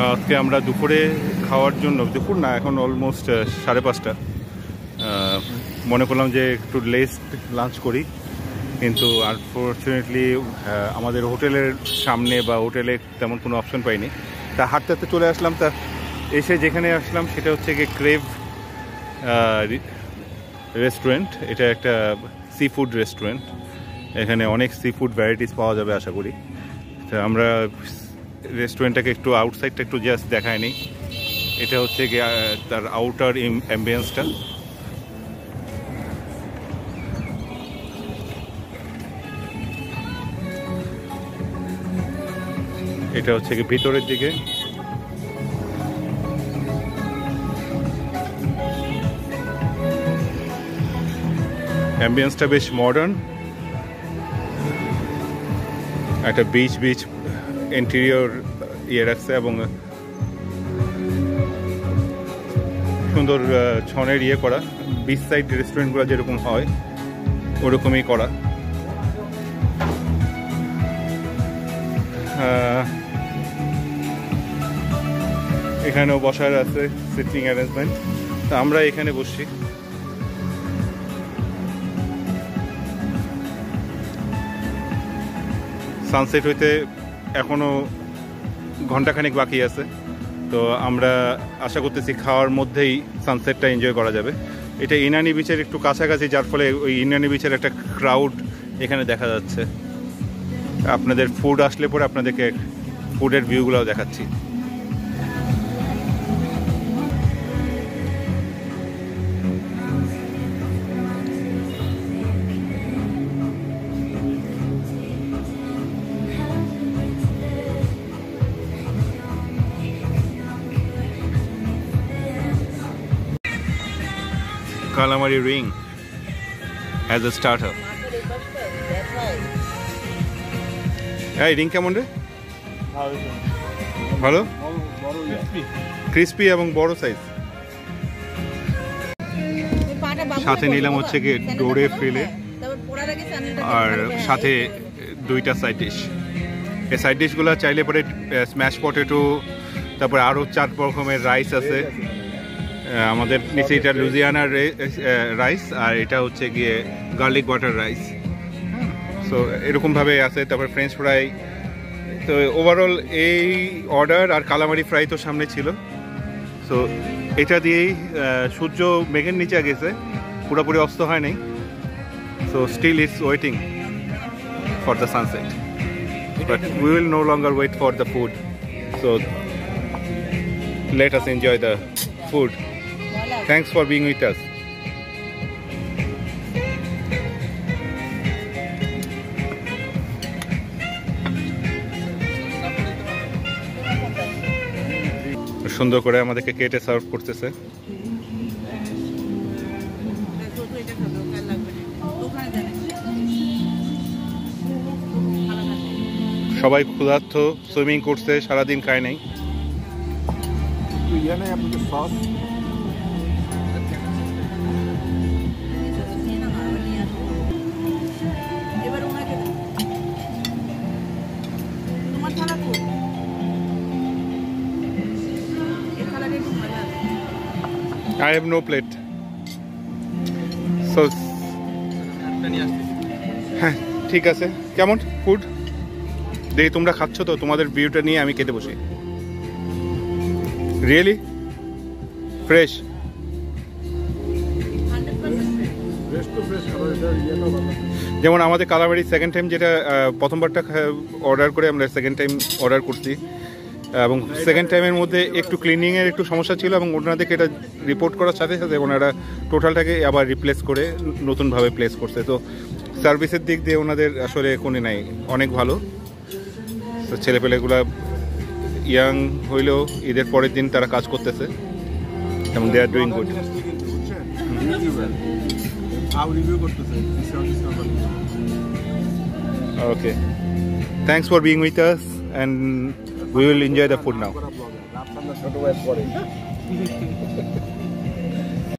আজকে আমরা দুপুরে খাওয়ার জন্য, দুপুর না এখন অলমোস্ট 5:30, মনে করলাম যে একটু লেস লাঞ্চ করি, কিন্তু আনফর্চুনেটলি আমাদের হোটেলের সামনে বা হোটেলে তেমন কোনো অপশন পাইনি। তা হাঁটতে হাঁটতে চলে আসলাম। তা এসে যেখানে আসলাম সেটা হচ্ছে গিয়ে ক্রেভ রেস্টুরেন্ট। এটা একটা সি ফুড রেস্টুরেন্ট, এখানে অনেক সি ফুড ভ্যারাইটিস পাওয়া যাবে আশা করি। তা আমরা রেস্টুরেন্টটাকে একটু আউটসাইডটা একটু জাস্ট দেখায় নিই। এটা হচ্ছে গিয়ে তার আউটার অ্যাম্বিয়েন্সটা। এটা হচ্ছে কি ভিতরের দিকে। অ্যাম্বিয়েন্সটা বেশ মডার্ন, একটা বিচ ইন্টেরিয়র রাখছে এবং সুন্দর ছনের করা, বিচ সাইড রেস্টুরেন্টগুলো যেরকম হয় ওরকমই করা। এখানেও বসার আছে সিটিং অ্যারেঞ্জমেন্ট। তো আমরা এখানে বসছি। সানসেট হইতে এখনো ঘন্টাখানেক বাকি আছে, তো আমরা আশা করতেছি খাওয়ার মধ্যেই সানসেটটা এনজয় করা যাবে। এটা ইনানি বিচের একটু কাছাকাছি, যার ফলে ওই ইনানি বিচের একটা ক্রাউড এখানে দেখা যাচ্ছে। আপনাদের ফুড আসলে পরে আপনাদেরকে ফুডের ভিউগুলোও দেখাচ্ছি। Calamari ring as a starter. এই রিং কেমন রে? ভালো, ক্রিস্পি এবং বড় সাইজ। সাথে নিলাম হচ্ছে কি ডোরে ফিলে, আর সাথে 2টা সাইড ডিশ। এই সাইড ডিশগুলো চাইলে পরে স্ম্যাশ পটেটো, তারপরে আরও 4 রকমের রাইস আছে। আমাদের নিচে এটা লুজিয়ানার রাইস, আর এটা হচ্ছে গিয়ে গার্লিক বাটার রাইস। সো এরকমভাবে আছে। তারপর ফ্রেঞ্চ ফ্রাই। তো ওভারঅল এই অর্ডার, আর কালামারি ফ্রাই তো সামনে ছিল। সো এটা দিয়েই সূর্য মেঘের নিচে গেছে, পুরোপুরি অস্ত হয় নাই। So still it's waiting for the sunset, but we will no longer wait for the food. So let us enjoy the food. Thanks for being with us. সুন্দর করে আমাদেরকে কেটে সার্ভ করতেছে। সবাই ক্ষুধার্ত, সুইমিং করছে, সারাদিন খায় নাই। ये नहीं आपके sauce I have no plate. So হ্যাঁ ঠিক আছে। কেমন ফুড দেখি তোমরা খাচ্ছ, তো তোমাদের ভিউটা নিয়ে আমি খেতে বসি। রিয়েলি ফ্রেশ, যেমন আমাদের কালামারি সেকেন্ড টাইম, যেটা প্রথমবারটা অর্ডার করে আমরা সেকেন্ড টাইম অর্ডার করছি, এবং সেকেন্ড টাইমের মধ্যে একটু ক্লিনিংয়ের একটু সমস্যা ছিল, এবং ওনাদেরকে এটা রিপোর্ট করার সাথে সাথে ওনারা টোটালটাকে আবার রিপ্লেস করে নতুনভাবে প্লেস করছে। তো সার্ভিসের দিক দিয়ে ওনাদের আসলে কোনো নাই, অনেক ভালো। তো ছেলেপেলেগুলা ইয়াং হইলেও ঈদের পরের দিন তারা কাজ করতেছে এবং they are doing good. Okay, thanks for being with us and we will enjoy the food now.